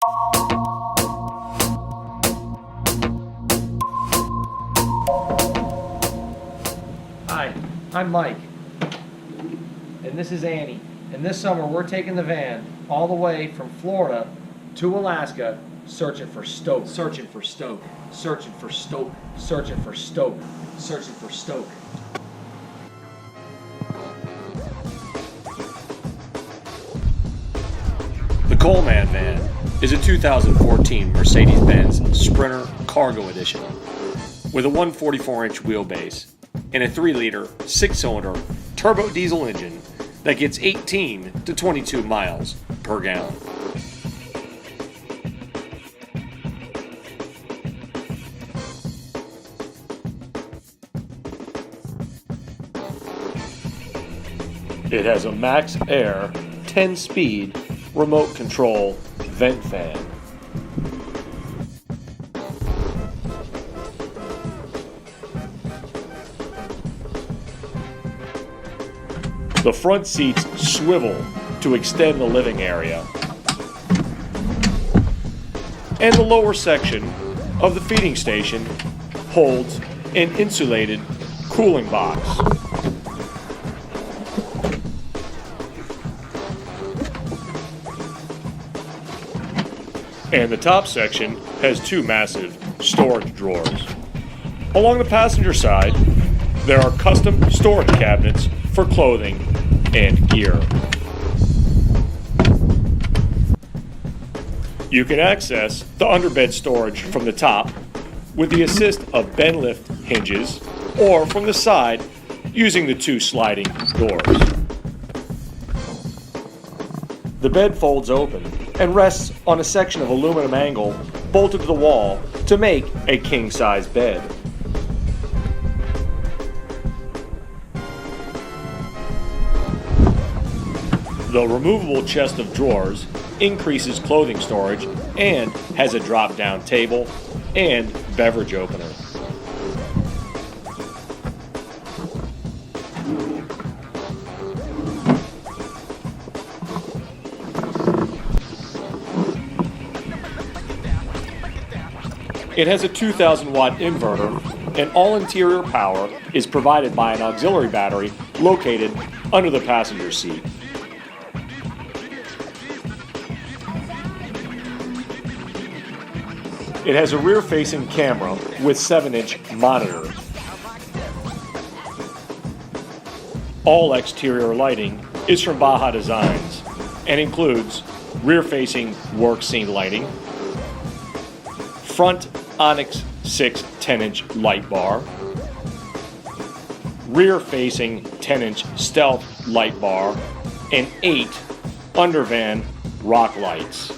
Hi, I'm Mike, and this is Annie. And this summer we're taking the van all the way from Florida to Alaska, searching for stoke. Searching for stoke. Searching for stoke. Searching for stoke. Searching for stoke. The Coleman van is a 2014 Mercedes-Benz Sprinter Cargo Edition with a 144-inch wheelbase and a 3-liter, 6-cylinder turbo diesel engine that gets 18 to 22 miles per gallon. It has a Max Air 10-speed remote control vent fan. The front seats swivel to extend the living area, and the lower section of the feeding station holds an insulated cooling box. And the top section has 2 massive storage drawers. Along the passenger side, there are custom storage cabinets for clothing and gear. You can access the underbed storage from the top with the assist of bend lift hinges or from the side using the 2 sliding doors. The bed folds open and rests on a section of aluminum angle bolted to the wall to make a king-size bed. The removable chest of drawers increases clothing storage and has a drop-down table and beverage opener. It has a 2,000-watt inverter, and all interior power is provided by an auxiliary battery located under the passenger seat. It has a rear-facing camera with 7-inch monitor. All exterior lighting is from Baja Designs and includes rear-facing work scene lighting, front Onyx 6 10-inch light bar, rear-facing 10-inch stealth light bar, and 8 undervan rock lights.